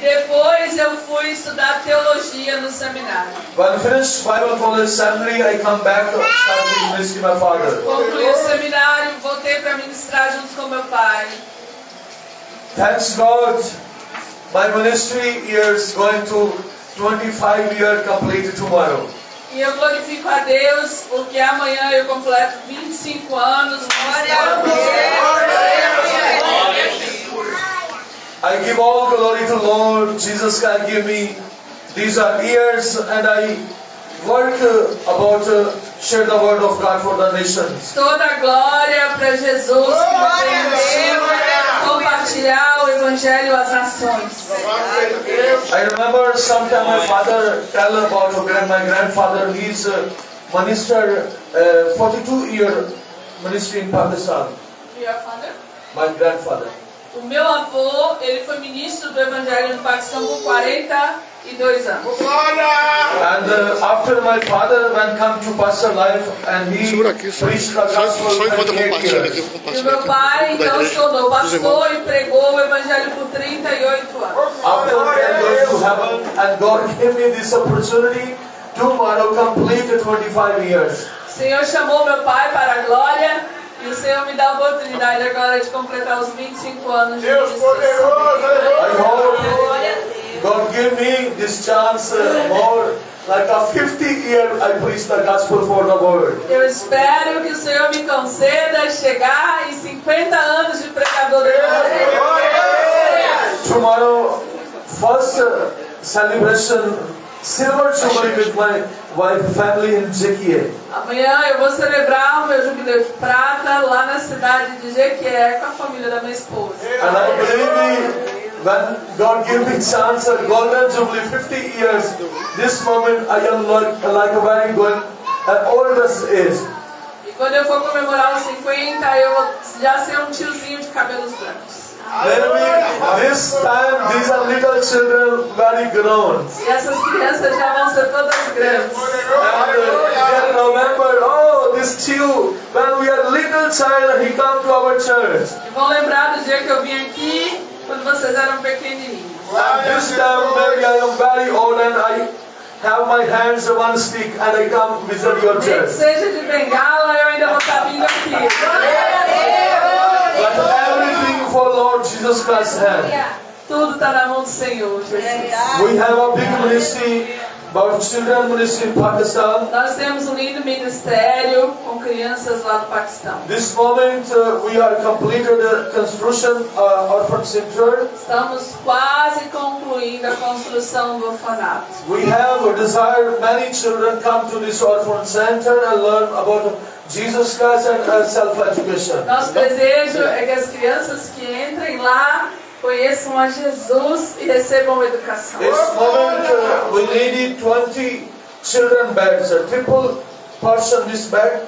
depois eu fui estudar teologia no seminário. When I finished Bible college seminary, I come back to start with ministry my father. Concluí o seminário, voltei para ministrar junto com meu pai. Thanks God, my ministry years going to 25 years complete tomorrow. E eu glorifico a Deus porque amanhã eu completo 25 anos. Glória a I give all glory to Lord Jesus can give me. These are years and I work about share the word of God for the nations. Toda a glória para Jesus que me deu compartilhar o evangelho às nações. I remember sometime my father tell about my grandfather. He's minister 42-year ministry in Pakistan. Your father? My grandfather. O meu avô, ele foi ministro do evangelho no Paquistão por 42 anos. And after my father when come to pastor life and he preached the gospel for 38 years. E o meu pai então se tornou pastor e pregou o evangelho por 38 anos. After I go to heaven and God gave me this opportunity, tomorrow complete 25 years. O Senhor chamou meu pai para a glória e o Senhor me dá a oportunidade agora de completar os 25 anos de ministério. I hope God give me this chance more like a 50 year I preach the gospel for the world. Eu espero que o Senhor me conceda chegar em 50 anos de pregador do evangelho. Tomorrow, first celebration, silver jubilee with my wife family in Jequié. Amanhã eu vou celebrar o meu jubileu de prata lá na cidade de Jequié com a família da minha esposa. And I believe when God give me chance, a golden jubilee, 50 years, this moment I am like a very good oldest age. E quando eu for comemorar os 50, eu vou já ser um tiozinho de cabelos brancos. Maybe this time these are little children very grown. E essas crianças já vão ser todas grandes. And they remember, oh, this Chiu, when we are little child, he come to our church. E vão lembrar do dia que eu vim aqui, quando vocês eram pequenininhos. And this time maybe I am very old and I have my hands one stick and I come visit your Nem que church. seja de bengala, eu ainda vou estar vindo aqui. But everything for Lord Jesus Christ's hand. Tudo está na mão do Senhor, Jesus. We have a big ministry about children ministry in Pakistan. Nós temos um lindo ministério com crianças lá do Paquistão. This moment we are completed the construction orphan center. Estamos quase concluindo a construção do orfanato. We have desired many children come to this orphan center and learn about Jesus Christ and self-education. Nosso desejo é que as crianças que entrem lá conheçam a Jesus e recebam educação. This moment we needed 20 children beds, a triple person this bed.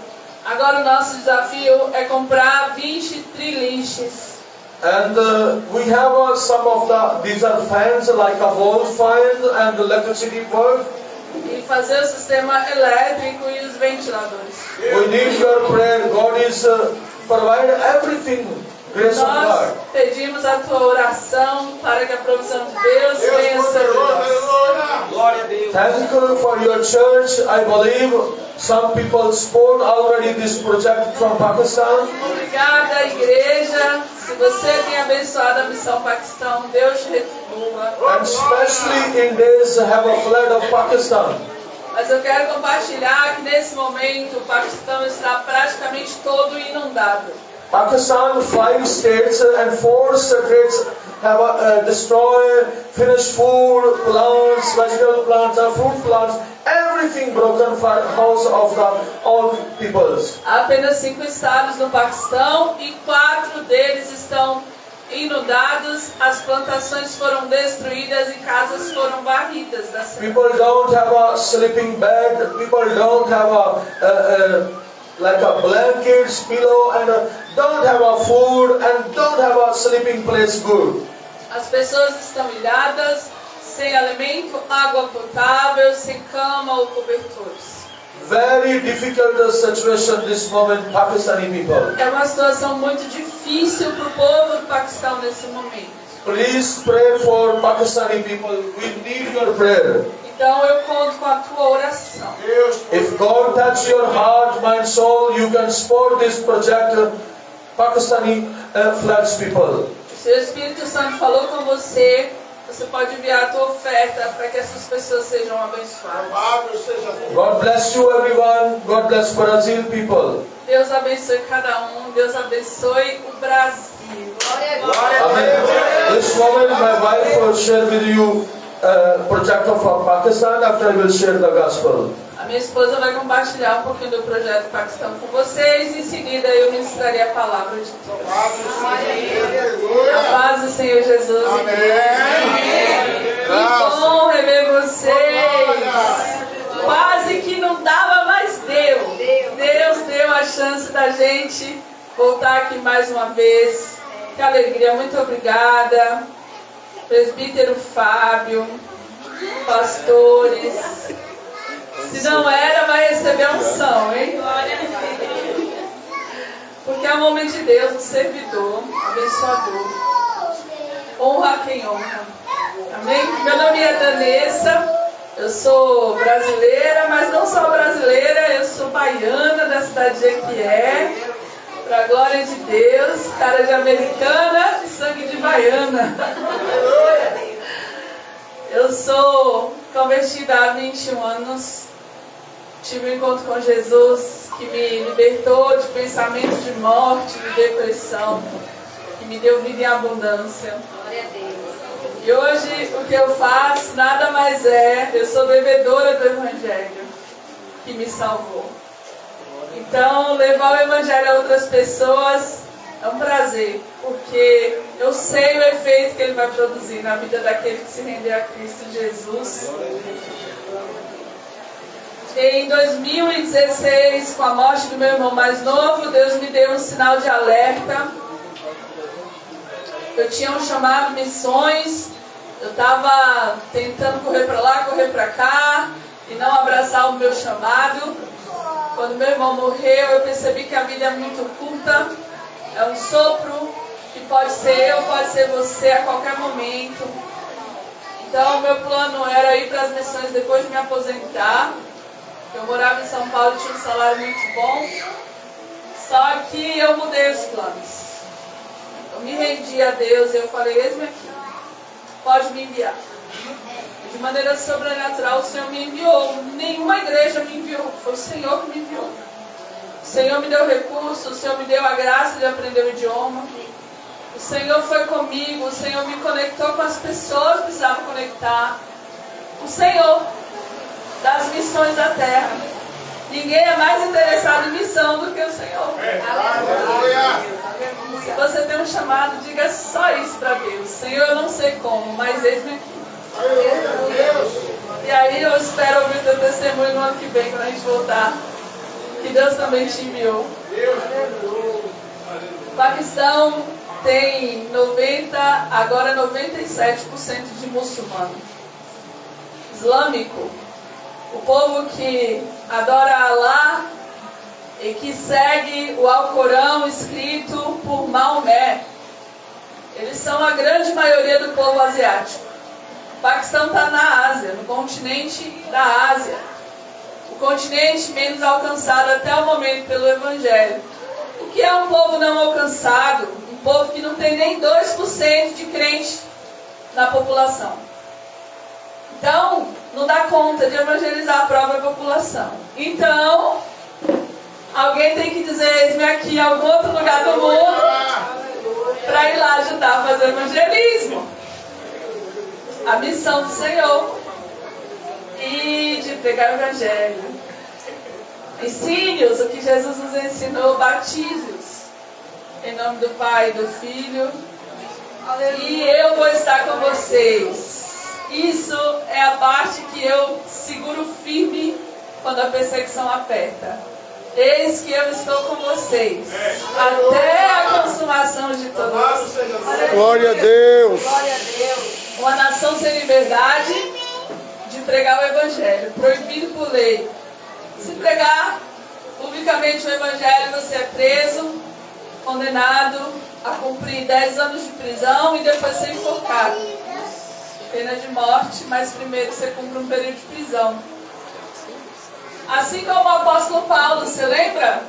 Agora o nosso desafio é comprar 20 triliches. And we have some of these are fans like a wall fan and electricity bulb. E fazer o sistema elétrico e os ventiladores. We need your prayer. God is provide everything. Grace of Nós God. pedimos a tua oração para que a provisão de Deus venha sobre nós. Thank you for your church. I believe some people support already this project from Pakistan. Obrigada, igreja. Se você tem abençoado a missão Paquistão, Deus te retribua. And especially in days have a flood of Pakistan. Mas eu quero compartilhar que nesse momento o Paquistão está praticamente todo inundado. Pakistan, 5 states and 4 states have destroyed finished food plants, vegetable plants, and fruit plants. Everything broken for house of the all peoples. Há apenas 5 estados no Paquistão e 4 deles estão inundados. As plantações foram destruídas e casas foram varridas da cidade. People don't have a sleeping bed. People don't have like a blankets, pillow, and don't have a food and don't have a sleeping place good. As pessoas estão ilhadas, sem alimento, água potável, sem cama ou cobertores. Very difficult situation this moment, Pakistani people. É uma situação muito difícil para o povo do Paquistão nesse momento. Please pray for Pakistani people. We need your prayer. Então eu conto com a tua oração. If God touches your heart, mind, soul, you can support this project, Pakistani flags people. Se o Espírito Santo falou com você, você pode enviar a tua oferta para que essas pessoas sejam abençoadas. God bless you everyone. God bless Brazil people. Deus abençoe cada um. Deus abençoe o Brasil. Amen. This moment my wife will share with you project of Pakistan. After I will share the gospel. A minha esposa vai compartilhar um pouquinho do projeto Paquistão com vocês. Em seguida eu ministrarei a palavra de Deus. A paz do Senhor Jesus. Que bom rever vocês. Quase que não dava, mas deu. Deus deu a chance da gente voltar aqui mais uma vez. Que alegria, muito obrigada. Presbítero Fábio, pastores. Se não era, vai receber unção, hein? Porque é um homem de Deus, um servidor, abençoador. Honra quem honra. Amém? Meu nome é Danessa. Eu sou brasileira, mas não só brasileira, eu sou baiana da cidade de Jequié. Para a glória de Deus, cara de americana e sangue de baiana. Eu sou convertida há 21 anos. Tive um encontro com Jesus que me libertou de pensamentos de morte, de depressão, que me deu vida em abundância. E hoje o que eu faço nada mais é, eu sou devedora do Evangelho que me salvou. Então, levar o Evangelho a outras pessoas é um prazer, porque eu sei o efeito que ele vai produzir na vida daquele que se render a Cristo Jesus. Em 2016, com a morte do meu irmão mais novo, Deus me deu um sinal de alerta. Eu tinha um chamado missões, eu estava tentando correr para lá, correr para cá, e não abraçar o meu chamado. Quando meu irmão morreu, eu percebi que a vida é muito curta, é um sopro, que pode ser eu, pode ser você a qualquer momento. Então, meu plano era ir para as missões depois de me aposentar. Eu morava em São Paulo e tinha um salário muito bom, só que eu mudei os planos. Eu me rendi a Deus e eu falei, eis-me aqui, pode me enviar. De maneira sobrenatural o Senhor me enviou, nenhuma igreja me enviou, foi o Senhor que me enviou. O Senhor me deu recursos, o Senhor me deu a graça de aprender o idioma. O Senhor foi comigo, o Senhor me conectou com as pessoas que precisavam conectar. O Senhor das missões da terra. Ninguém é mais interessado em missão do que o Senhor. Se você tem um chamado, diga só isso para Deus. Senhor, eu não sei como, mas eis-me aqui. E aí eu espero ouvir o teu testemunho no ano que vem, quando a gente voltar. Que Deus também te enviou. O Paquistão tem 90, agora 97% de muçulmano. Islâmico. O povo que adora Allah e que segue o Alcorão escrito por Maomé. Eles são a grande maioria do povo asiático. O Paquistão está na Ásia, no continente da Ásia. O continente menos alcançado até o momento pelo Evangelho. O que é um povo não alcançado? Um povo que não tem nem 2% de crente na população. Então, não dá conta de evangelizar a própria população. Então, alguém tem que dizer, eis-me aqui em algum outro lugar do mundo para ir lá ajudar a fazer evangelismo. A missão do Senhor. E de pregar o Evangelho. Ensine-os o que Jesus nos ensinou, batize-os. Em nome do Pai e do Filho. E eu vou estar com vocês. Isso é a parte que eu seguro firme quando a perseguição aperta. Eis que eu estou com vocês até a consumação de todos. Glória a Deus. Uma nação sem liberdade de pregar o Evangelho, proibido por lei. Se pregar publicamente o Evangelho, você é preso, condenado a cumprir 10 anos de prisão e depois ser enforcado. Pena de morte, mas primeiro você cumpre um período de prisão. Assim como o apóstolo Paulo, você lembra?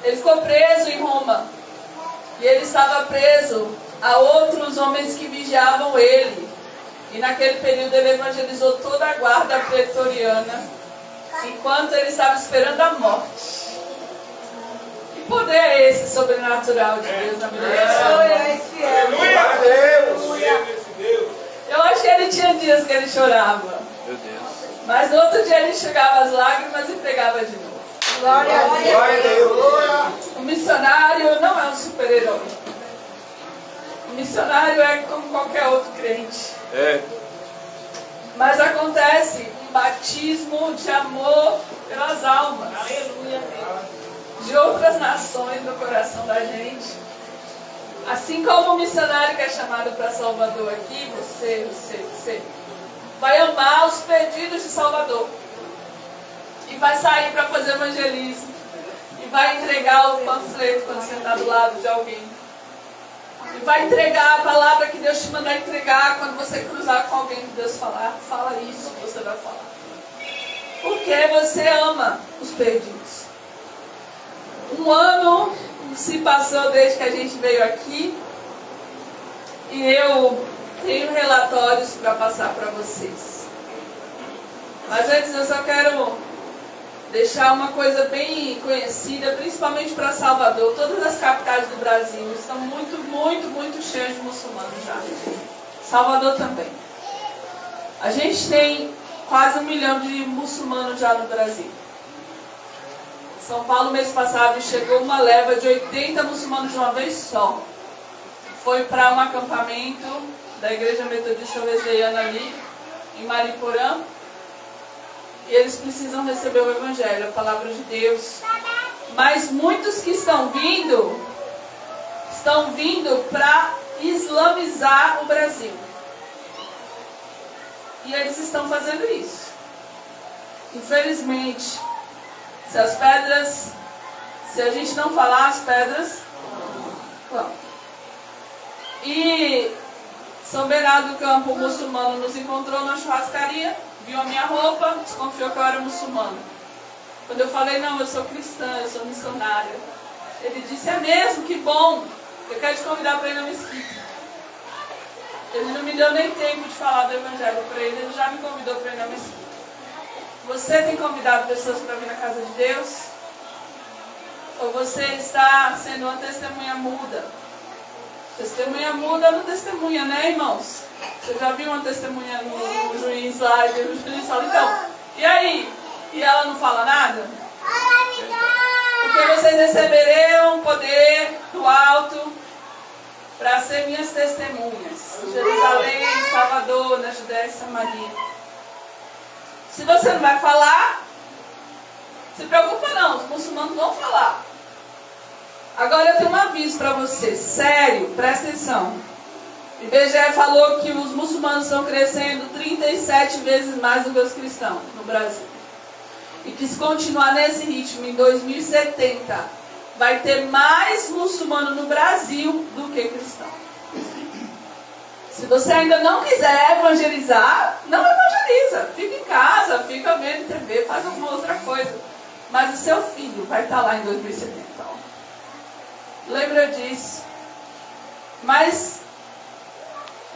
Ele ficou preso em Roma. E ele estava preso a outros homens que vigiavam ele. E naquele período ele evangelizou toda a guarda pretoriana, enquanto ele estava esperando a morte. Que poder é esse sobrenatural de Deus na vida desse homem? Eu acho que ele tinha dias que ele chorava. Meu Deus. Mas no outro dia ele enxugava as lágrimas e pregava de novo. Glória a Deus. O missionário não é um super-herói. O missionário é como qualquer outro crente. Mas acontece um batismo de amor pelas almas. De outras nações no coração da gente. Assim como o missionário que é chamado para Salvador aqui, você vai amar os perdidos de Salvador. E vai sair para fazer evangelismo. E vai entregar o panfleto quando você está do lado de alguém. E vai entregar a palavra que Deus te mandar entregar quando você cruzar com alguém que Deus falar. Fala isso que você vai falar. Porque você ama os perdidos. Um ano se passou desde que a gente veio aqui. E eu tenho relatórios para passar para vocês. Mas antes eu só quero deixar uma coisa bem conhecida, principalmente para Salvador. Todas as capitais do Brasil estão muito cheias de muçulmanos já. Salvador também. A gente tem quase 1 milhão de muçulmanos já no Brasil. São Paulo, mês passado, chegou uma leva de 80 muçulmanos de uma vez só. Foi para um acampamento da Igreja Metodista Wesleyana ali, em Mariporã. E eles precisam receber o Evangelho, a Palavra de Deus. Mas muitos que estão vindo para islamizar o Brasil. E eles estão fazendo isso. Infelizmente, se a gente não falar, as pedras vão. E São Bernardo do Campo, o muçulmano, nos encontrou na churrascaria, viu a minha roupa, desconfiou que eu era muçulmana. Quando eu falei, não, eu sou cristã, eu sou missionária, ele disse, é mesmo, que bom, eu quero te convidar para ir na mesquita. Ele não me deu nem tempo de falar do Evangelho para ele, ele já me convidou para ir na mesquita. Você tem convidado pessoas para vir na casa de Deus? Ou você está sendo uma testemunha muda? Testemunha muda não testemunha, né, irmãos? Você já viu uma testemunha no juiz lá, e o juiz fala, então, e aí? E ela não fala nada? Porque vocês receberão poder do alto para ser minhas testemunhas. Em Jerusalém, em Salvador, na Judéia e Samaria. Se você não vai falar, se preocupa não, os muçulmanos vão falar. Agora eu tenho um aviso para você, sério, presta atenção. O IBGE falou que os muçulmanos estão crescendo 37 vezes mais do que os cristãos no Brasil. E que se continuar nesse ritmo, em 2070, vai ter mais muçulmano no Brasil do que cristão. Se você ainda não quiser evangelizar, não evangeliza. Fica em casa, fica vendo TV, faz alguma outra coisa. Mas o seu filho vai estar lá em 2070. Ó. Lembra disso. Mas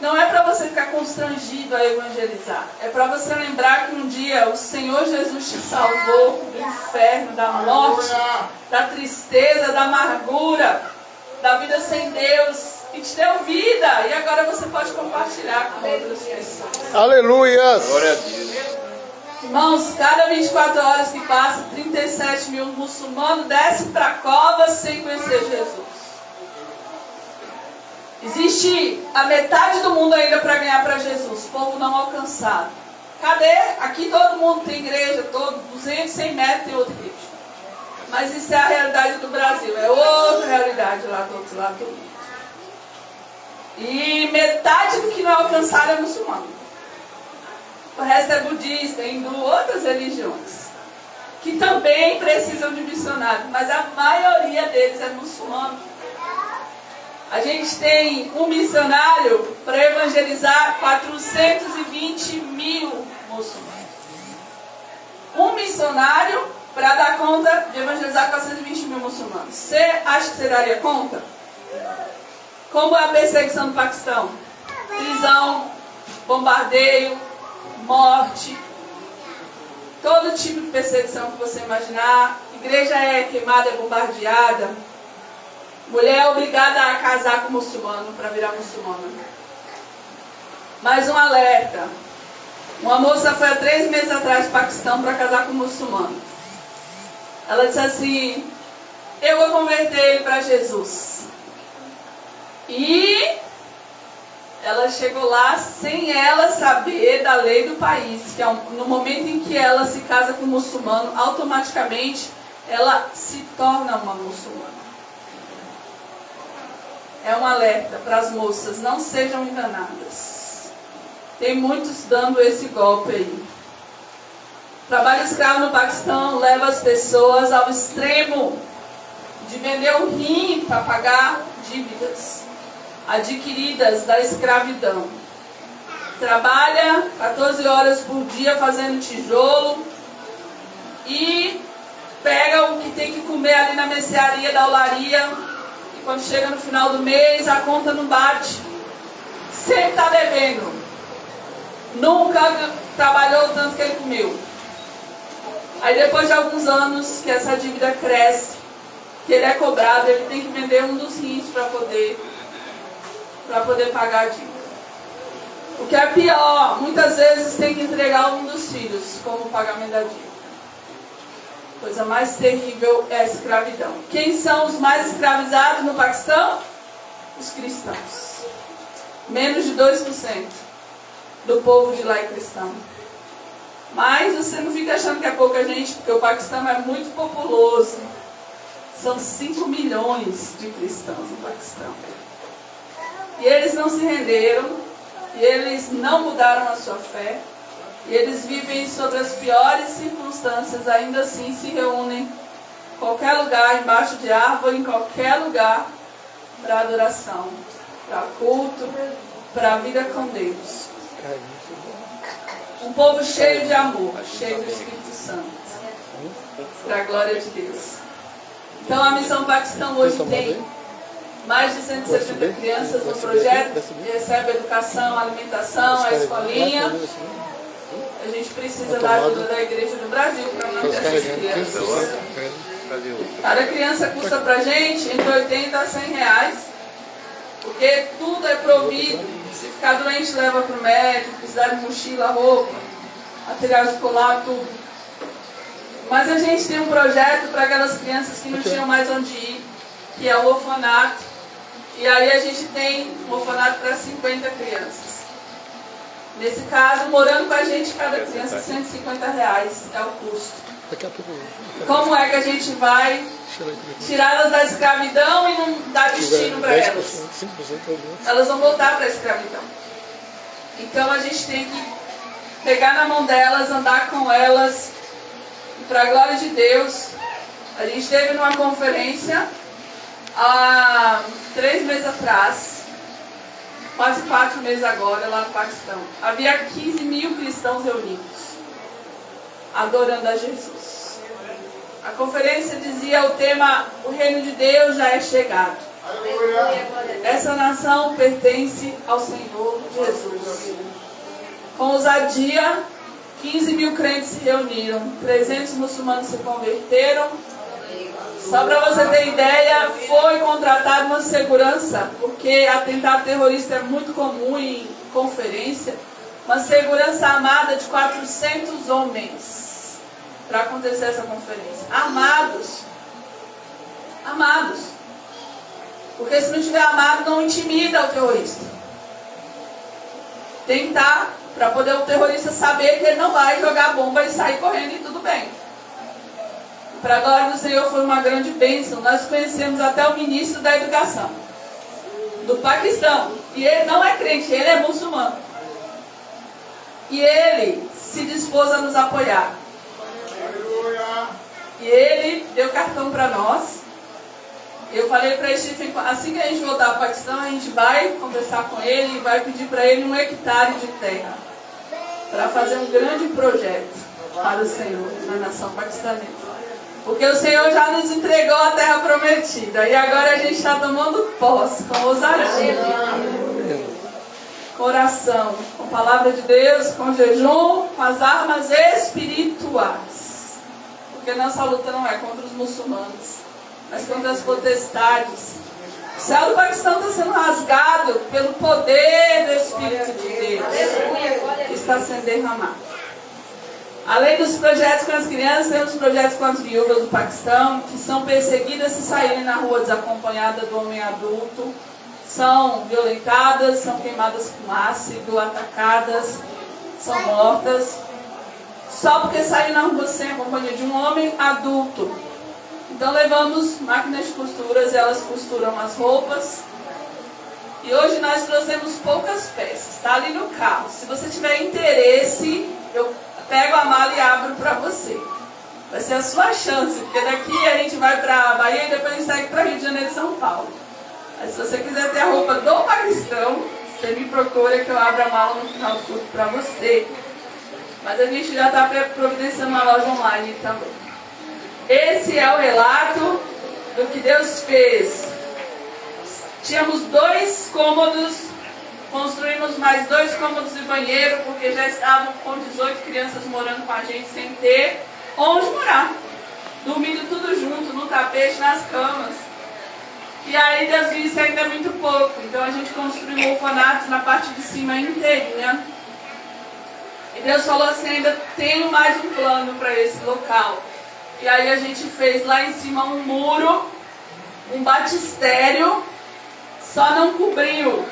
não é para você ficar constrangido a evangelizar. É para você lembrar que um dia o Senhor Jesus te salvou do inferno, da morte, da tristeza, da amargura, da vida sem Deus. E te deu vida. E agora você pode compartilhar com outras pessoas. Aleluia! Glória a Deus. Irmãos, cada 24 horas que passa, 37 mil muçulmanos descem para a cova sem conhecer Jesus. Existe a metade do mundo ainda para ganhar para Jesus. Povo não alcançado. Cadê? Aqui todo mundo tem igreja, 200, 100 metros tem outra igreja. Mas isso é a realidade do Brasil. É outra realidade lá do outro lado do mundo. E metade do que não alcançaram é muçulmano. O resto é budista, hindu, outras religiões. Que também precisam de missionários. Mas a maioria deles é muçulmano. A gente tem um missionário para evangelizar 420 mil muçulmanos. Um missionário para dar conta de evangelizar 420 mil muçulmanos. Você acha que você daria conta? Como é a perseguição do Paquistão? Prisão, bombardeio, morte, todo tipo de perseguição que você imaginar. Igreja é queimada, é bombardeada. Mulher é obrigada a casar com muçulmano para virar muçulmana. Mais um alerta. Uma moça foi há 3 meses atrás do Paquistão para casar com um muçulmano. Ela disse assim: eu vou converter ele para Jesus. E ela chegou lá sem ela saber da lei do país, que no momento em que ela se casa com um muçulmano, automaticamente ela se torna uma muçulmana. É um alerta para as moças, não sejam enganadas. Tem muitos dando esse golpe aí. Trabalho escravo no Paquistão leva as pessoas ao extremo de vender o rim para pagar dívidas adquiridas da escravidão. Trabalha 14 horas por dia fazendo tijolo e pega o que tem que comer ali na mercearia da olaria, e quando chega no final do mês a conta não bate. Sempre está devendo. Nunca trabalhou tanto que ele comeu. Aí depois de alguns anos que essa dívida cresce, que ele é cobrado, ele tem que vender um dos rins para poder pagar a dívida. O que é pior, muitas vezes tem que entregar um dos filhos como pagamento da dívida. Coisa mais terrível é a escravidão. Quem são os mais escravizados no Paquistão? Os cristãos. Menos de 2% do povo de lá é cristão. Mas você não fica achando que é pouca gente, porque o Paquistão é muito populoso. São 5 milhões de cristãos no Paquistão. E eles não se renderam, e eles não mudaram a sua fé, e eles vivem sob as piores circunstâncias, ainda assim se reúnem em qualquer lugar, embaixo de árvore, em qualquer lugar, para adoração, para culto, para a vida com Deus. Um povo cheio de amor, cheio do Espírito Santo, para a glória de Deus. Então a Missão Paquistão hoje tem mais de 170 crianças no projeto, que recebem educação, alimentação, a escolinha. A gente precisa da ajuda da Igreja do Brasil para manter essas crianças. Cada criança custa para a gente entre 80 a 100 reais, porque tudo é provido. Se ficar doente, leva para o médico, precisar de mochila, roupa, material escolar, tudo. Mas a gente tem um projeto para aquelas crianças que não tinham mais onde ir, que é o orfanato. E aí a gente tem um orfanato para 50 crianças. Nesse caso, morando com a gente, cada criança, 150 reais é o custo. Como é que a gente vai tirá-las da escravidão e não dar destino para elas? Elas vão voltar para a escravidão. Então a gente tem que pegar na mão delas, andar com elas, para a glória de Deus. A gente esteve numa conferência há 3 meses atrás, quase 4 meses agora, lá no Paquistão. Havia 15 mil cristãos reunidos, adorando a Jesus. A conferência dizia o tema: o reino de Deus já é chegado. Essa nação pertence ao Senhor Jesus. Com ousadia, 15 mil crentes se reuniram, 300 muçulmanos se converteram. Só para você ter ideia, foi contratada uma segurança, porque atentado terrorista é muito comum em conferência, uma segurança armada de 400 homens para acontecer essa conferência. Armados. Armados. Porque se não estiver armado, não intimida o terrorista. Tem que estar, para poder o terrorista saber que ele não vai jogar bomba e sair correndo e tudo bem. Para a glória do Senhor, foi uma grande bênção. Nós conhecemos até o ministro da Educação do Paquistão. E ele não é crente, ele é muçulmano. E ele se dispôs a nos apoiar. E ele deu cartão para nós. Eu falei para Stephen, assim que a gente voltar para o Paquistão, a gente vai conversar com ele e vai pedir para ele 1 hectare de terra para fazer um grande projeto para o Senhor na nação paquistanesa. Porque o Senhor já nos entregou a terra prometida e agora a gente está tomando posse com ousadia, com oração, com a palavra de Deus, com jejum, com as armas espirituais. Porque nossa luta não é contra os muçulmanos, mas contra as potestades. O céu do Paquistão está sendo rasgado pelo poder do Espírito de Deus que está sendo derramado. Além dos projetos com as crianças, temos projetos com as viúvas do Paquistão, que são perseguidas se saírem na rua desacompanhadas do homem adulto, são violentadas, são queimadas com ácido, atacadas, são mortas, só porque saíram na rua sem a companhia de um homem adulto. Então levamos máquinas de costuras, elas costuram as roupas. E hoje nós trouxemos poucas peças, está ali no carro. Se você tiver interesse, eu pego a mala e abro para você. Vai ser a sua chance, porque daqui a gente vai para a Bahia e depois a gente segue para Rio de Janeiro e São Paulo. Mas se você quiser ter a roupa do Paquistão, você me procura que eu abro a mala no final do culto para você. Mas a gente já está providenciando uma loja online também. Esse é o relato do que Deus fez. Tínhamos 2 cômodos, construímos mais 2 cômodos e banheiro, porque já estavam com 18 crianças morando com a gente sem ter onde morar. Dormindo tudo junto, no tapete, nas camas. E aí Deus disse ainda é muito pouco. Então a gente construiu orfanatos na parte de cima inteirinha. E Deus falou assim, ainda tenho mais um plano para esse local. E aí a gente fez lá em cima um muro, um batistério, só não cobriu.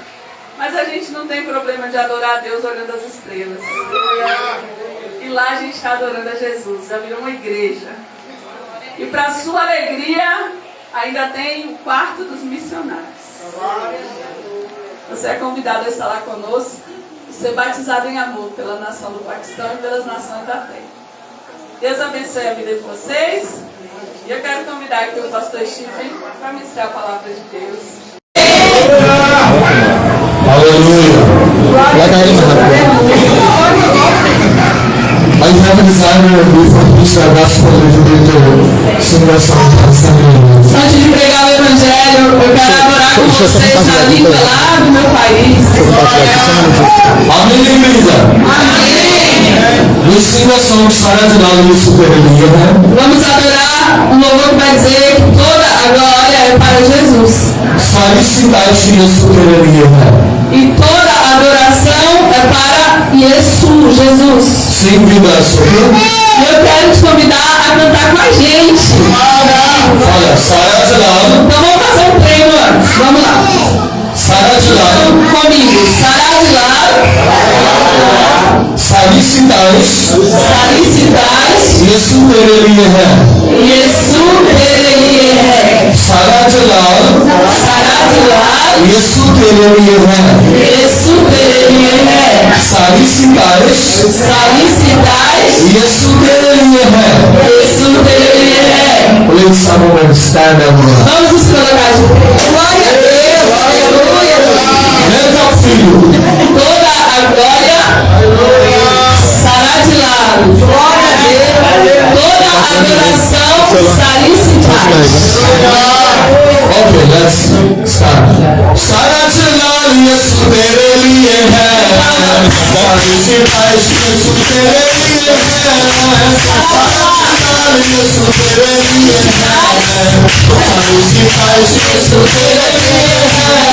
Mas a gente não tem problema de adorar a Deus olhando as estrelas. E lá a gente está adorando a Jesus, já virou uma igreja. E para sua alegria, ainda tem o quarto dos missionários. Você é convidado a estar lá conosco, ser batizado em amor pela nação do Paquistão e pelas nações da terra. Deus abençoe a vida de vocês. E eu quero convidar aqui o pastor Stephen para ministrar a palavra de Deus. Aleluia. I have a desire before preach the gospel to sing a song Pakistani. Antes de pregar o evangelho, eu quero adorar com vocês na língua lá do meu país. Amém, igreja. Amém. We sing a song Sara Jalali Superia. Vamos adorar um louvor que vai dizer que toda a glória é para Jesus. Sari Sitashi Superia. E toda a adoração é para Jesus. Sing with us, okay? Eu quero te convidar a cantar com a gente. Olha, Sara Jalali. Então vamos fazer um treino antes. Vamos lá. Sara Jalali. Então, comigo. Sari Sitashi. Yesu तेरे लिए है. सारा जलाल यीशु तेरे लिए है. सारी सितारिश यीशु तेरे लिए है. Please someone stand up. Vamos nos colocar de pé. Glória a Deus. Aleluia. Lift up to you. Toda a glória estará de lado. Glória a Deus. Toda a adoração estará em paz. Okay, let's start. सारा जलाल यीशु तेरे लिए है. सारी सितारिश यीशु तेरे लिए है. सारा जलाल यीशु तेरे लिए है. सारी सितारिश यीशु तेरे लिए है.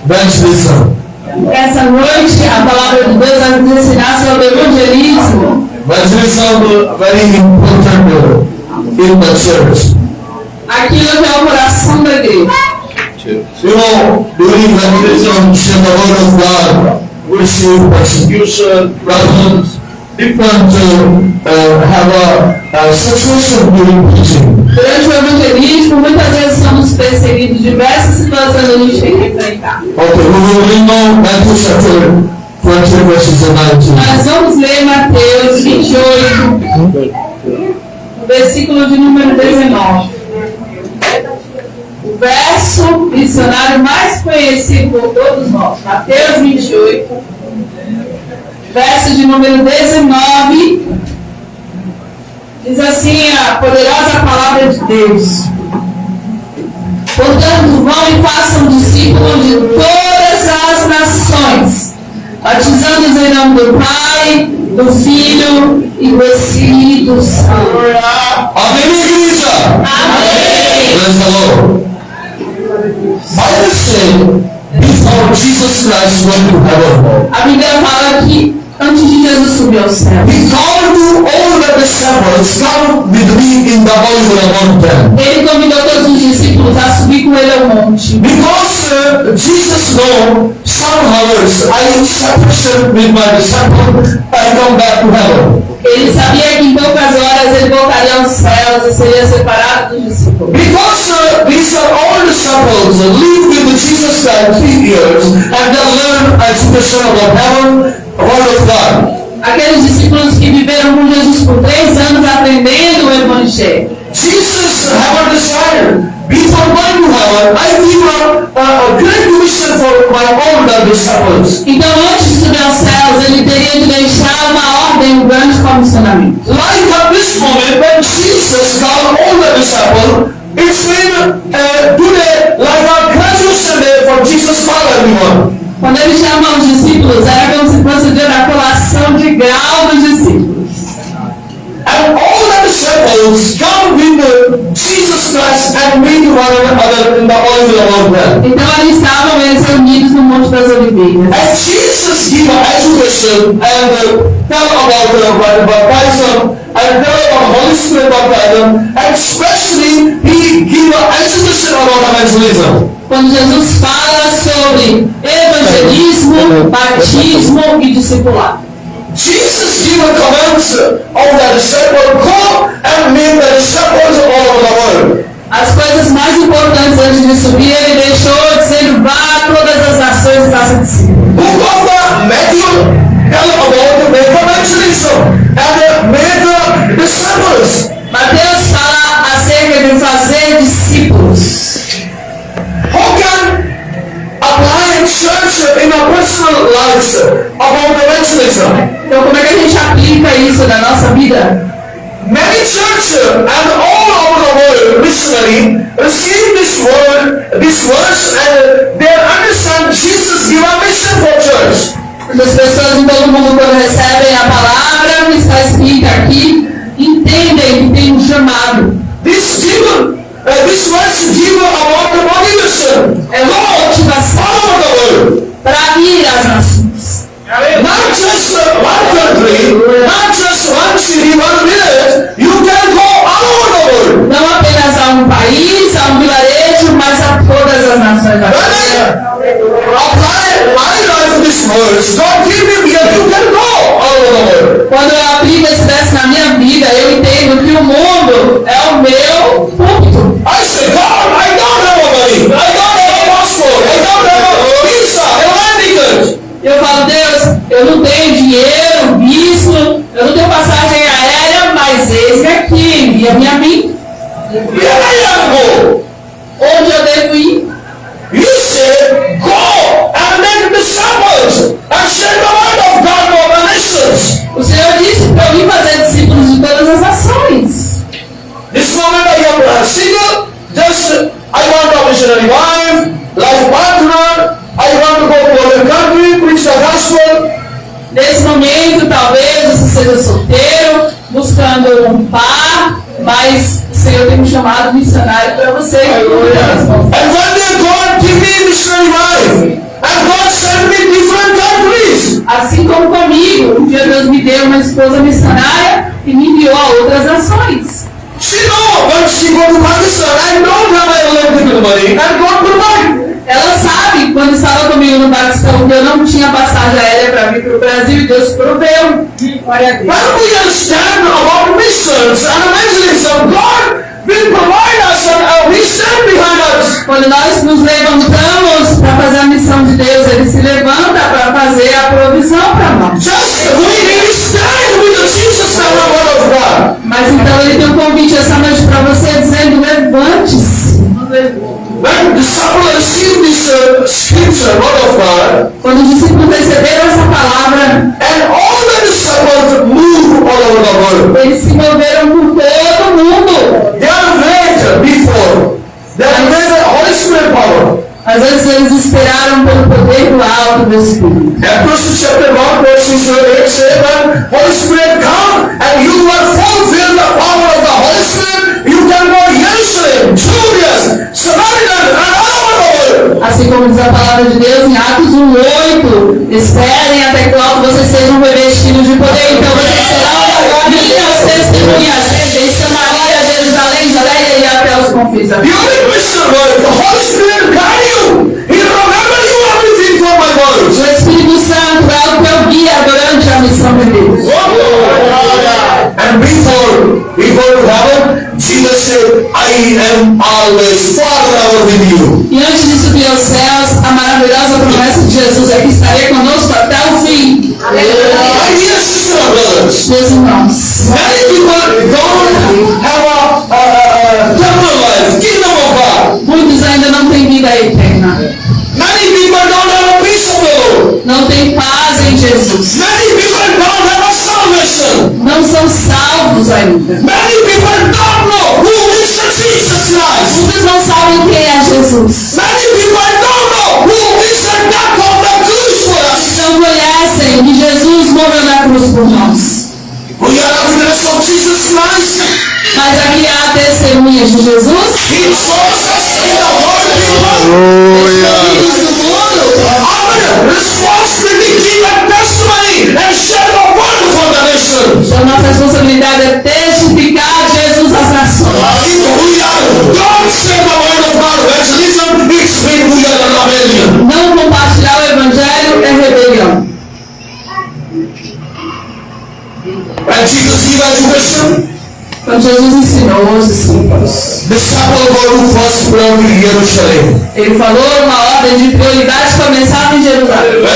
Evangelism. Essa noite a palavra de Deus vai nos ensinar sobre evangelismo. Evangelism very important in the church. Aquilo que é o coração da igreja. You know, during evangelism, share the word of God, we receive persecution, problems, different have a situation during preaching. Durante o evangelismo, muitas vezes somos perseguidos, diversas situações a gente tem que enfrentar. Okay, we will read now Matthew chapter 20 verses 19. Nós vamos ler Mateus 28, versículo de número 19. O verso missionário mais conhecido por todos nós. Mateus 28, verso de número 19. Diz assim a poderosa palavra de Deus. Portanto, vão e façam discípulos de todas as nações, batizando-os em nome do Pai, do Filho e do Espírito Santo. Amém, igreja? Amém. Praise the Lord. Bible say, before Jesus Christ went to heaven, A Bíblia fala que antes de Jesus subir ao céu, He called all the disciples, come with me in the Olivet mountain. Ele convidou todos os discípulos a subir com ele ao monte. Because Jesus know some hours I separation with my disciples, I come back to heaven. Ele sabia que em poucas horas ele voltaria aos céus e seria separado dos discípulos. Because these are all disciples live with Jesus Christ 3 years and they learn education about heaven, word of God. Aqueles discípulos que viveram com Jesus por 3 anos aprendendo o Evangelho. Jesus have decided, before going to heaven, I give a great mission for my older disciples. Então, antes de subir aos céus, ele teria de deixar uma ordem, um grande comissionamento. Like at this moment, when Jesus called all the disciples, it's been today like a graduation day for Jesus call everyone. Quando ele chama os discípulos, era como se fosse a colação de grau dos discípulos. And all the disciples come with Jesus Christ and meet one another in the Olivet Mountain. Então, eles estavam reunidos no Monte das Oliveiras. And Jesus give an education and tell about the baptism and tell about Holy Spirit baptism, and especially He give an education about evangelism. Quando Jesus fala sobre evangelismo, batismo e discipulado. Jesus give a command of the disciple, go and make the disciples all over the world. As coisas mais importantes antes de subir, ele deixou dizendo: vá a todas as nações e faça discípulos. Book of the Matthew tell about make evangelism and make disciples. Mateus fala acerca de fazer discípulos. How can apply church in our personal lives about evangelism? Então, como é que a gente aplica isso na nossa vida? Many churches and all over the world missionary receive this word, this verse, and they understand Jesus give a mission for church. As pessoas em todo mundo, quando recebem a palavra que está escrita aqui, entendem que tem um chamado. This verse give about the motivation. É uma motivação All over the world. para ir às nações. Not just one country, not just one city, one village. words, God give me here, you can go all over the world. Quando eu aplico esse verso na minha vida, eu entendo que o mundo é o meu púlpito. I say, God, I don't have a money. I don't have a passport. I don't have a visa, a landing ticket. Eu falo, Deus, eu não tenho dinheiro, visto, eu não tenho passagem aérea, mas eis aqui, envia-me a mim. Where I am go? Onde eu devo ir? You say, go and make disciples and share the word of God to the nations. O Senhor disse para eu ir fazer discípulos de todas as nações. This moment I am single, just I want a missionary wife, life partner, I want to go to other country, preach the gospel. Nesse momento, talvez você seja solteiro, buscando um par, mas o Senhor tem me chamado missionário para você. And one day God give me missionary wife, and God sent me different countries. Assim como comigo, um dia Deus me deu uma esposa missionária e me enviou a outras nações. She know when she go to Pakistan, I don't have my own money, and God provide. Ela sabe, quando estava comigo no Paquistão, que eu não tinha passagem aérea para vir para o Brasil e Deus proveu. When we understand about missions and evangelism, God will provide us and He stand behind us. Quando nós nos levantamos para fazer a missão de Deus, Ele se levanta para fazer a provisão para nós. Just we need to stand with the Jesus and the word of God. Mas então Ele tem um convite essa noite para você dizendo, levante-se. When disciples receive this scripture, word of God, Quando os discípulos receberam essa palavra, and all the disciples move all over the world. eles se moveram por todo o mundo. They are wait before. They are wait the Holy Spirit power. Às vezes eles esperaram pelo poder do alto do Espírito. Acts chapter 1 verses 8 say that Holy Spirit come and you will fulfill the power of the Holy Spirit. You can go Jerusalem, Judea, Samaria, and all over the world. Assim como diz a palavra de Deus em Atos 1:8, esperem até que logo vocês sejam revestidos de poder. Então vocês serão minhas testemunhas em Samaria, Jerusalém, Judéia e até os confins da The only mission word, the Holy Spirit guide you. He remember you everything from my words. O Espírito Santo é o teu guia durante a missão de Deus. And before we go to heaven, Jesus said, I am always forever with you. E antes de subir aos céus, a maravilhosa promessa de Jesus é que estaria conosco até o fim. My dear sisters and brothers, Meus irmãos, many people don't have a eternal life, kingdom of God. muitos ainda não têm vida eterna. Many people don't have a peace of the Lord. Não têm paz em Jesus. Many people don't have a salvation. Não são salvos ainda. Many people don't know who is the Jesus Christ. Muitos não sabem quem é Jesus. Many people don't know who is the death of the cross for us. Não conhecem que Jesus morreu na cruz por nós. We are a witness of Jesus Christ. Mas aqui há testemunhas de Jesus. He chose us in the world people. Filhos do mundo. Our responsibility to give a testimony and share the word for the nations. Então nossa responsabilidade é testificar Jesus às nações. If we don't share the word of God, evangelism, it's when we are a rebellion. Não compartilhar o evangelho é rebelião. And Jesus gave education. Quando Jesus ensinou os discípulos, Disciple go to first prayer in Jerusalem. Ele falou uma ordem de prioridade começava em Jerusalém.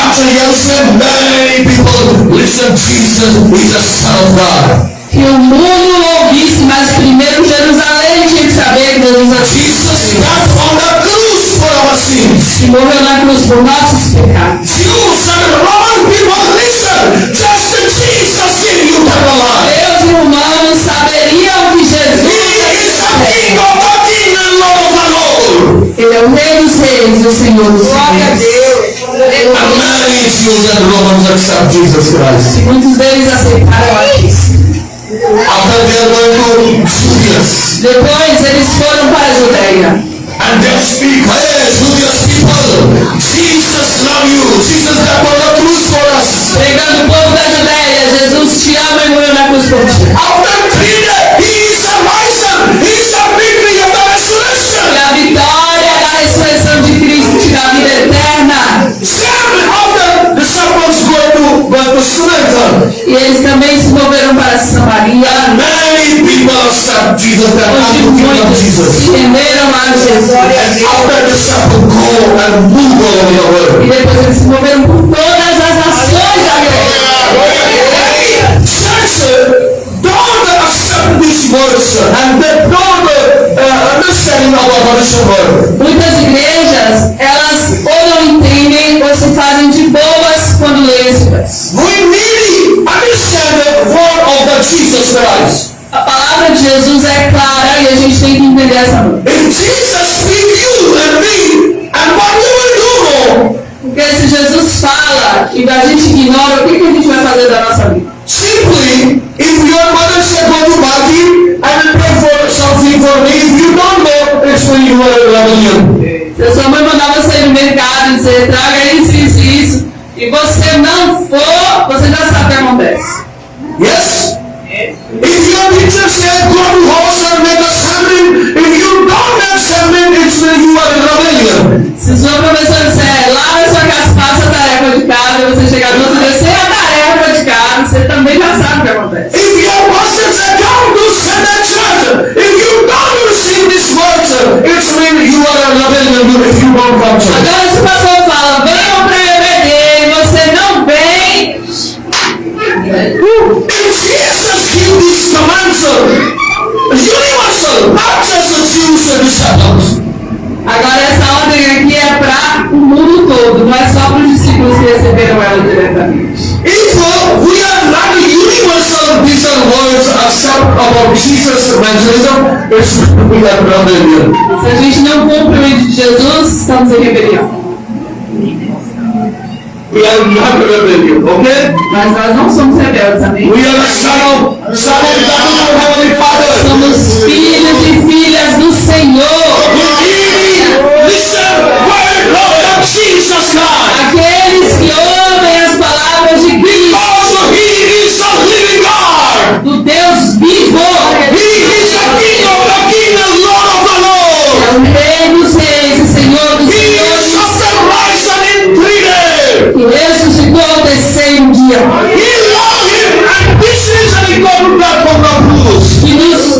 After Jerusalem, many people listen. Jesus is the Son of God. Que o mundo ouvisse, mas primeiro Jerusalém tinha que saber que Jesus é Jesus died on the cross for our sins. que morreu na cruz por nossos pecados. Jews and Roman people listen. Just Jesus gave you eternal life. Deus e humanos saberiam que He Jesus is the King of the King and Lord of the Lord. Ele é o Rei dos Reis e o Senhor dos Reis. And many Jews and Romans accept Jesus Christ. E muitos deles aceitaram a Cristo. After they are going to Judea, Depois eles foram para a Judéia. and they speak, hey, Judea's people, Jesus love you. Jesus died on the cross for us. Pregando o povo da Judéia, Jesus te ama e morreu na cruz por ti. After 3 days, he is a risen. He is a victory of the E resurrection. a vitória da ressurreição de Cristo te dá vida eterna. Same after the E eles também se moveram para Samaria. Many people accept Jesus and come to the kingdom of Jesus. Se renderam a Jesus. And after the supper, go and move all over the world. E depois eles se moveram por todas as nações da terra. Don't accept these words and they don't understanding of our word. Muitas igrejas, elas ou não entendem ou se fazem de bobas quando leem esse verso. We really understand the word of the Jesus Christ. A palavra de Jesus é clara e a gente tem que entender essa noite. If Jesus speak you and me, and what we will do? Porque se Jesus fala e a gente ignora, o que a gente vai fazer da nossa vida? Simply, if your mother said go to market and pay for something for me, if you don't go, it's when you are a rebellion. Se a sua mãe mandar você ir no mercado e dizer traga isso, e você não for, você já sabe o que acontece. Yes? If your teacher said go to house and make a sermon, if you don't make sermon, it's when you are a rebellion. Se o seu professor disser lava a sua casa, faça a tarefa de casa, e você chegar no outro dia sem a tarefa de casa, você também já sabe o que acontece. If your pastor said come to Sunday church, if you don't receive this words, it's when you are a rebellion if you don't come to church. Agora se o pastor fala, venham para EBD, e você não vem. If Jesus give these commands, universal, not just the Jews and disciples. Agora essa ordem aqui é para o mundo todo, não é só para os discípulos que receberam ela diretamente. If we are not universal, these are words accept about Jesus evangelism, it's we are rebellion. Se a gente não cumpre o pedido de Jesus, estamos em rebelião. We are not rebellion, okay? Mas nós não somos rebeldes, amém? We are a son of God, Heavenly Father. Somos filhos e filhas do Senhor. Listen, word of Jesus Christ. Aqueles que ouvem as palavras de Cristo, Also, He is a living God. do Deus vivo. He is a King of the King and Lord of the Lord. É o Rei dos Reis e Senhor dos He is Senhores, of the rising in 3 days. que ressuscitou ao terceiro dia, He loved him, and this is an equal platform of rules. que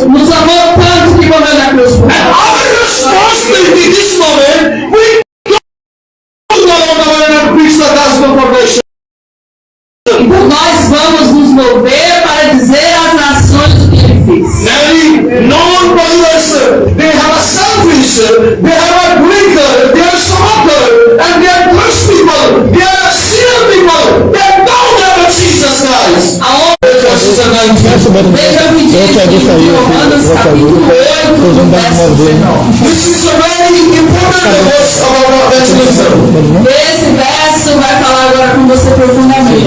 nos amou tanto que morreu na cruz por And nós. our responsibility this moment, we go around the world and preach the gospel for nations. Então nós vamos nos mover para dizer às nações o que Ele fez. Many non-believers, they have a selfish, they have a drinker, they are smoker, and they are drugs people, they are sinner people, they don't have a Jesus Christ. Veja o que diz em Romanos capítulo 8, verso 19. This is a very important verse about evangelism. Esse verso vai falar agora com você profundamente.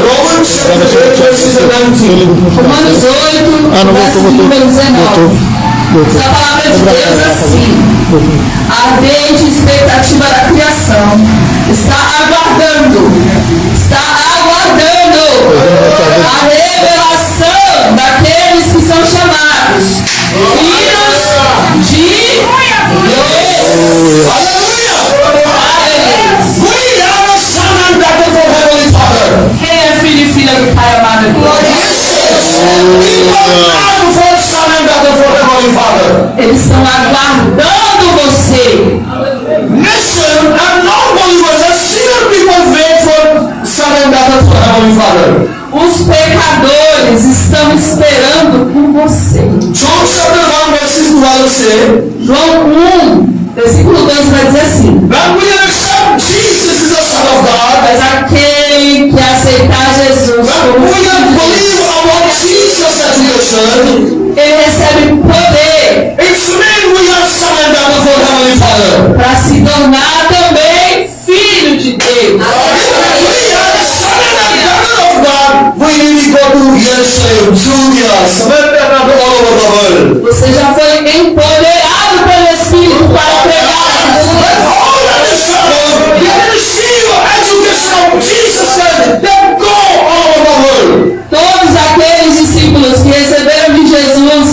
Romans chapter 8 verses 19. Romanos 8, verso número 19. Essa palavra de Deus é assim: a ardente expectativa da criação está aguardando a revelação daqueles que são chamados filhos de Deus. Hallelujah! We are a son and daughter for Heavenly Father. Quem é filho e filha do Pai amado de Deus? Eles estão aguardando você. Listen, and non-believers are sinner people wait for son and daughter for Heavenly Father. Os pecadores estão esperando por você. John chapter 1 verses 12 say, João 1, versículo 2 vai dizer assim: when we accept Jesus is the Son of God, mas aquele que aceitar Jesus when como we filho de believe Deus, about Jesus as your son, ele recebe poder it's mean we are son and daughter for Heavenly Father. para se tornar também filho de Deus. We are the son and daughter of God. We need to go to Jerusalem, Judea, Samaria, and all over the world. Você já foi empoderado pelo Espírito para pregar a When Jesus. all that is done, you can receive education of Jesus said, then go all over the world. Todos aqueles discípulos que receberam de Jesus,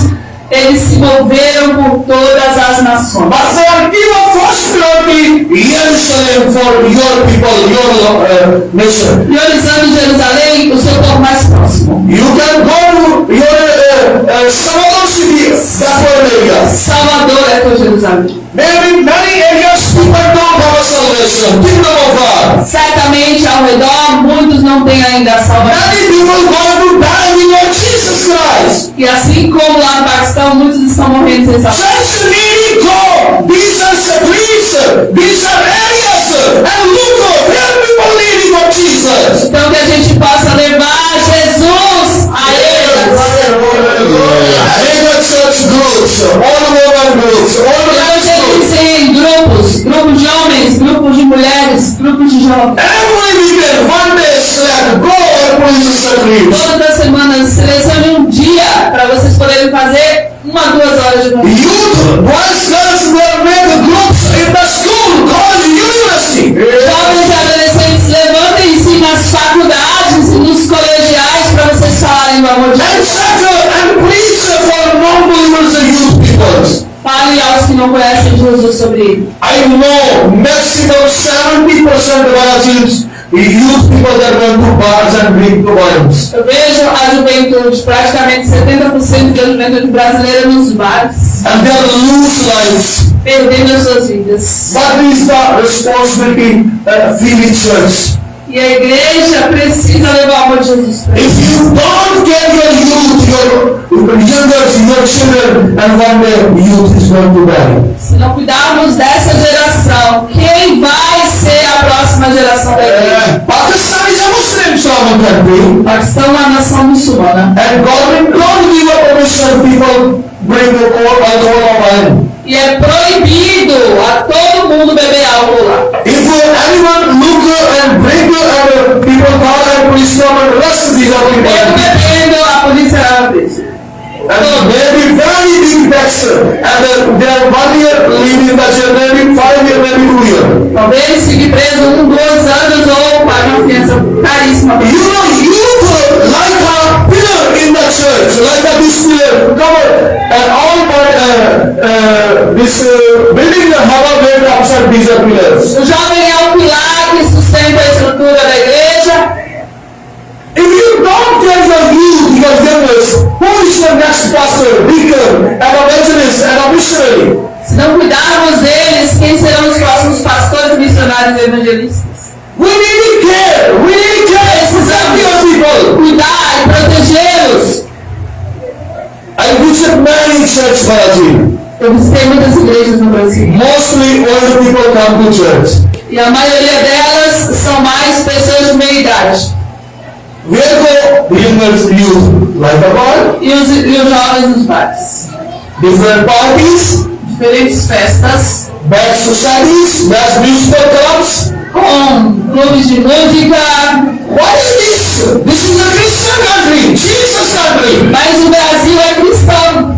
eles se moveram por todas as nações. But for give a first priority Jerusalem for your people, your nation. Priorizando Jerusalém, o seu povo mais próximo. You can go to your some other city, backward area. Salvador é tua Jerusalém. Maybe many areas people don't have a salvation, kingdom of God. Certamente ao redor muitos não têm ainda a salvação. Many people going to die in your Jesus Christ. E assim como lá no Paquistão, muitos estão morrendo sem salvação. Church need go. These are streets, these are areas, and look, there are people needing for Jesus. Então que a gente possa levar Jesus a eles. Mega church groups, all women groups, all men's groups. Em grupos de homens, grupos de mulheres, grupos de jovens. Every weekend, one day select, go and preach the streets. Todas as semanas, selecione um dia para vocês poderem fazer 1 a 2 horas de oração. Youth, boys, girls, will make groups in the school, college, university. Jovens e adolescentes, levantem-se nas faculdades e nos colegiais para vocês falarem do amor de And Deus. settle and preach for non-believers and youth people. Fale aos que não conhecem Jesus sobre ele. I know maximum 70% of Brazilians youth people that went to bars and drink to wines. Eu vejo a juventude, praticamente 70% da juventude brasileira nos bares, And they lose lives. perdendo as suas vidas. What is the responsibility of the church? E a igreja precisa levar o amor de Jesus para eles. If you don't get your youth, your youngers, your children, and one day youth is going to die. Se não cuidarmos dessa geração, quem vai ser a próxima geração da igreja? Pakistan is a Muslim sovereign country, Paquistão é uma nação muçulmana. and government don't give a permission people bring alcohol or wine. E é proibido a todo mundo beber álcool lá. If anyone look and drink and people call and police come and arrest these are Mesmo people. bebendo, a polícia leva preso. And maybe very big tax and they are 1 year living in the jail, maybe 5 years, maybe 2 years. Talvez fique preso 1, 2 anos ou pague uma fiança caríssima. You know, youth like a pillar in the church, like a this pillar, cover, and all but this building the Hava made outside these are pillars. O jovem é o pilar que sustenta a estrutura da igreja. If you don't get your youth, your youngers, who is the next pastor, deacon, an evangelist, and a missionary? Se não cuidarmos deles, quem serão os próximos pastores, missionários e evangelistas? We need care. We need care. Preserve your people. Cuidar e protegê-los. I visit many church Brazil. Eu visitei muitas igrejas no Brasil. Mostly older people come to church. E a maioria delas são mais pessoas de meia idade. Where go the youngers youth like a ball, E os jovens nos bares. different parties, Diferentes festas, bad societies, bad musical clubs. com clubes de música. What is this? This is a Christian country, Jesus country. Mas o Brasil é cristão.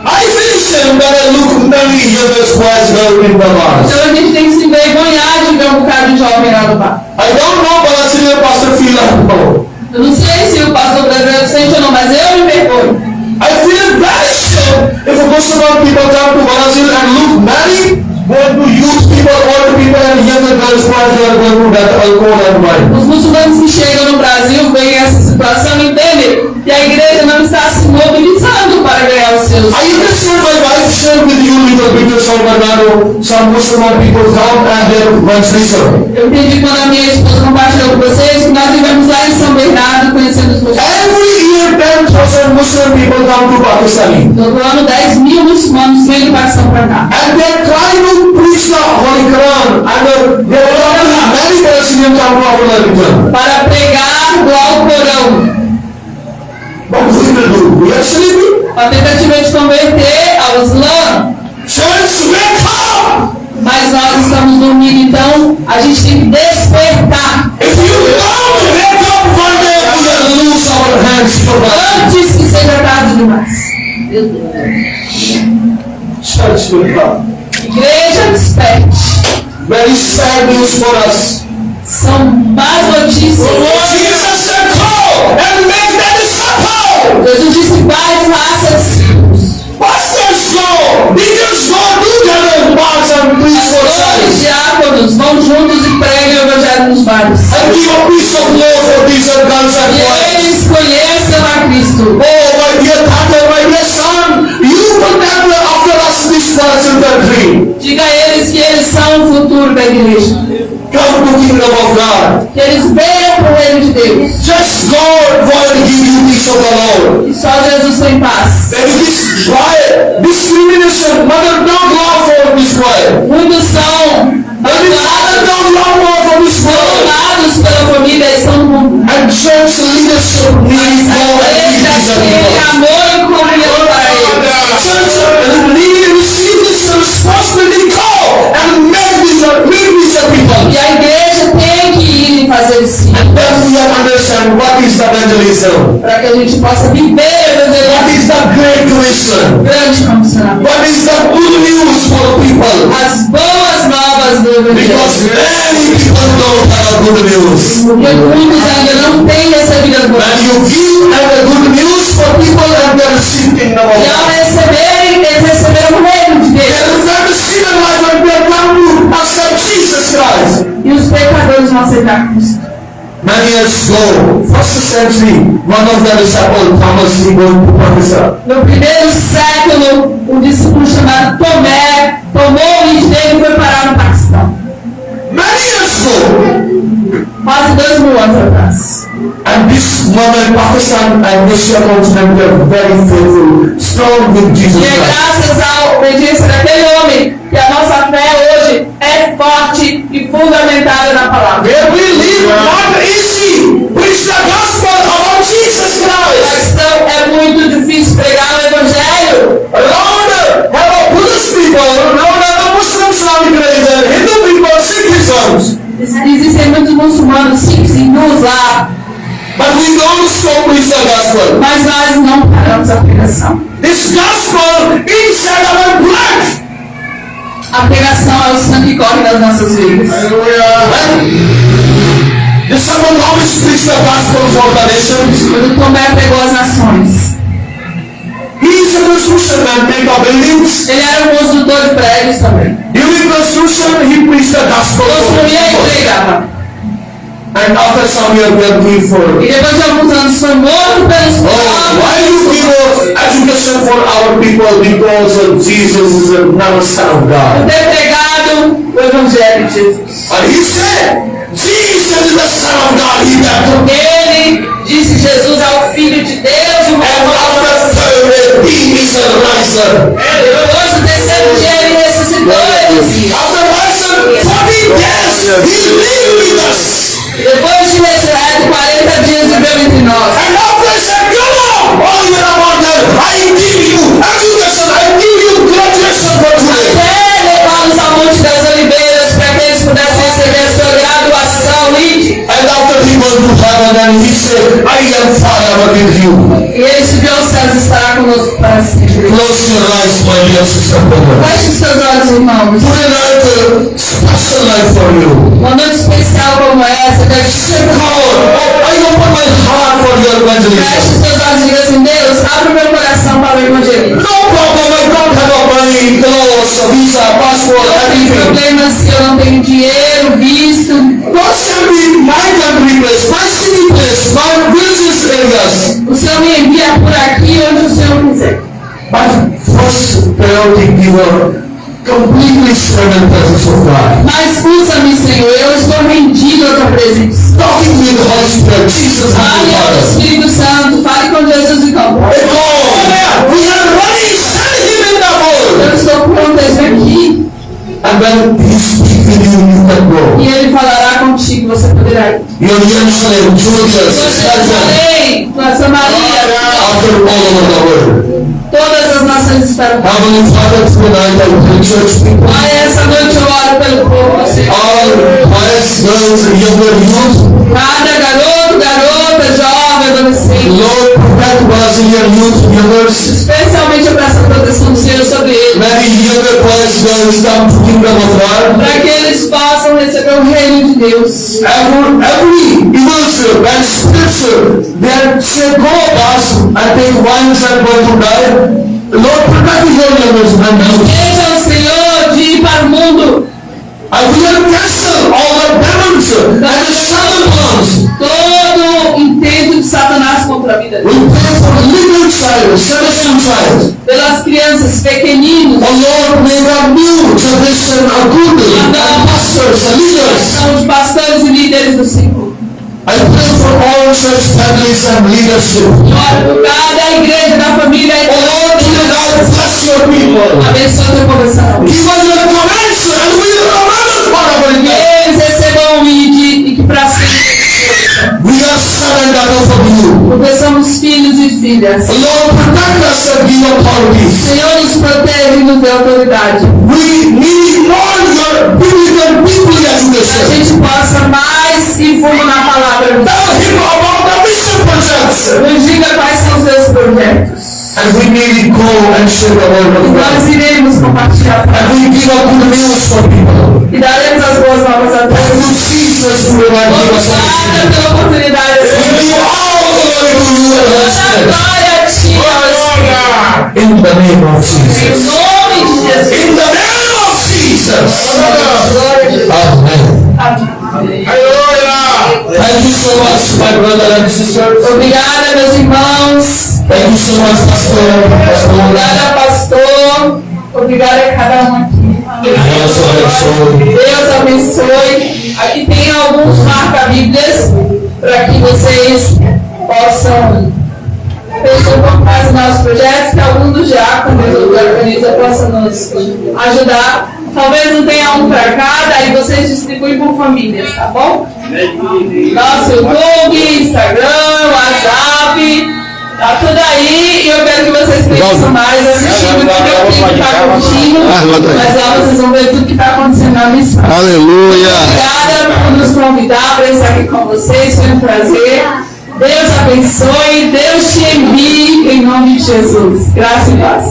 I feel shame that I look many youngers boys girls in the bars. Então a gente tem que se envergonhar de ver um bocado de jovem lá no bar. I don't know Brazilian pastor feel like no. Eu não sei se o pastor brasileiro sente ou não, mas eu me envergonho. I feel very shame if a Muslim people come to Brazil and look many going to youth people, old people and younger girls boys they are going to that alcohol and wine. Os muçulmanos que chegam no Brasil veem essa situação e entendem que a igreja não está se mobilizando para ganhar os seus. I understand my wife shared with you little bit of San Bernardo, some Muslim people come and they evangelism. Eu entendi quando a minha esposa compartilhou com vocês que nós vivemos lá em São Bernardo conhecendo os muçulmanos. Every year 10,000 Muslim people come to Pakistan. Todo ano 10 mil muçulmanos vêm do Paquistão para cá. And they try to preach the Holy Quran and they are many Palestinians come to our religion. Para pregar do Alcorão. But we will do. We are sleeping. A tentativa de converter ao Islã. Church, wake up! Mas nós estamos dormindo, então a gente tem que despertar. If you don't wake up one day, we will lose our hands for that. Antes que seja tarde demais. Church, wake up. Igreja, desperte. Very sad news for us. São más notícias. Jesus said, go and make that disciple. Jesus disse, vai, faça discípulos. as in country. Diga a eles que eles são o futuro da igreja. Come to kingdom of God. Que eles venham para o reino de Deus. Just God will give you peace of the Lord. E só Jesus tem paz. There is why discrimination. Mother don't love for this world. Muitos são There is father don't love more for this world. amados pela família, estão no mundo. And church leadership needs more Igreja tem activities. amor e comunhão para eles. Church leaders receive this responsibility, go and make these people. E a igreja tem que ir e fazer isso. Then we have to understand what is evangelism. Para que a gente possa viver o What evangelismo. is the great commission? Grande comissionamento. What is the good news for people? As boas novas do Because evangelho. many people don't have good news. Porque muitos ainda não têm recebido as boas. When you give the good news for people and they receive kingdom of E ao God. receberem, eles receberam o reino de They Deus. have received a life and they come to accept Jesus Christ. E os pecadores vão aceitar Cristo. Many years ago, first century, one of the disciples, Thomas, he went to Pakistan. No primeiro século, um discípulo chamado Tomé tomou o leite dele e foi parar no Paquistão. Many years ago, Quase 2000 anos atrás. and this moment, Pakistan and Asia continent were very faithful, strong with Jesus E é Christ. graças à obediência daquele homem que a nossa fé hoje é forte e fundamentada na palavra. Where we live, not easy. Preach the gospel about Jesus A Christ. questão é muito difícil pregar o evangelho. Around have a Buddhist people, around have a Muslim Islamic religion, Hindu people, Sikhism. Existem muitos muçulmanos, sikhs, hindus lá, But we don't stop preach the gospel. mas nós não paramos a pregação. This gospel inside our blood. A pregação é o sangue que corre nas nossas vidas. The someone always preach the gospel for the nations. Quando Tomé pegou as nações, He is a construction man, make a buildings. ele era um construtor de prédios também. During construction, he preached the gospel for Construía e people. pregava. And after some years, they are killed for. E depois de alguns anos foi morto pelos Oh, why you give education for our people? Because Jesus is not a son of God. ter pregado o evangelho de Jesus. And he said, Jesus is the son of God. He died. Ele disse: Jesus é o Filho de Deus e o And after third day, he is a riser. depois do terceiro dia ele ressuscitou, ele dizia. After rising 40 days, he lived with us. Depois de ressurreto, 40 dias viveu entre nós. And after he said, come on, all you about that, I give you education, I give you graduation for today. Até levá-los ao Monte das Oliveiras para que eles pudessem receber a sua graduação, Lide. And after he went to heaven and he said, I am forever with you. E ele subiu aos céus e estará conosco para sempre. Close your eyes, my dear sister brother. Feche os seus olhos, irmãos. Tonight, special night for you. Uma noite especial como essa, deve ser God, I open my heart for your Feche evangelism. os seus olhos e diga assim: Deus, abre o meu coração para o evangelismo. No problem, I don't have a money, clothes, visa, passport, Não tem everything. problema se eu não tenho dinheiro, visto. What shall be my country place, my city place, my villages areas? O Senhor me envia por aqui onde o Senhor quiser. But first priority giver, completely surrender presence of God. Mas usa-me, Senhor, eu estou rendido à tua presença. Talking with the Holy Spirit, Jesus, Fale ao Heavenly Father. Espírito Santo, fale com Jesus e com Hey God, we are ready, send him in the world. Eu estou pronta, estou aqui. And when he speaks with you, you can go. E Ele falará contigo, você poderá ir. Your Jerusalem, Julius, Você Caesar, Jerusalém, tua Samaria, after all over the world. todas as nações esperam. Heavenly Father, tonight I pray church people, Pai, essa noite eu oro pelo povo do Senhor. all boys, girls, younger youth, Cada garoto, garota, jovem, adolescente. Lord, protect Brazilian youth, youngers. Especialmente eu peço a proteção do Senhor sobre eles. Many younger boys, girls come to kingdom of God. Para que eles possam receber o reino de Deus. Every evil spirit and spirits, they say, go boss, I take wines and going to die. Lord, protect your youngers and youth. Deixa o Senhor de ir para o mundo. I will cancel all the demons and the Satan plans. Todo intento de Satanás contra a vida We deles. pray for legal trials, celestial trials. pelas crianças pequeninos. Oh Lord, bring a new generation of good pastors and leaders. São de pastores e líderes do Senhor. I pray for all church families and leadership. Ora por cada igreja da família. Oh Lord, you now bless your people. Abençoa teu povo essa noite. Give us your connection and we will remember part of it. Que eles recebam o ID e que para sempre. We are surrendered over you. Porque somos filhos e filhas. Lord, protect us and give authority. Senhor, nos protege e nos dê autoridade. We need more your biblical people Que a education. gente possa mais ir fundo na palavra. Tell him about the mission projects. Nos diga quais são os seus projetos. And we need to go and share the word of E nós God. iremos compartilhar. And we give a good news for people. E daremos as boas novas a todos. Thank you, Jesus, who will not give us Obrigada pela oportunidade. We give all glory to you and Toda respect. glória a ti, ó Espírito. In the name of Em Jesus. nome de Jesus. In the name of Jesus. Glória a Deus. Amen. Amém. Thank you so much, my brother and sister. Obrigada, meus irmãos. Thank you so much, Pastor. Obrigada, pastor. Obrigada a cada um aqui. Deus abençoe. Aqui tem alguns marca-bíblias para que vocês possam conhecer um pouco mais do nosso projeto, que algum dos diáconos ou da organiza possa nos ajudar. Talvez não tenha um para cada, aí vocês distribuem por famílias, tá bom? Nosso YouTube, Instagram, WhatsApp, tá tudo aí. E eu quero que vocês conheçam mais assistindo tudo aquilo que está acontecendo. Mas lá vocês vão ver tudo que está acontecendo na missão. Aleluia. Obrigada por nos convidar para estar aqui com vocês, foi um prazer. Deus abençoe, Deus te envie em nome de Jesus. Graça e paz.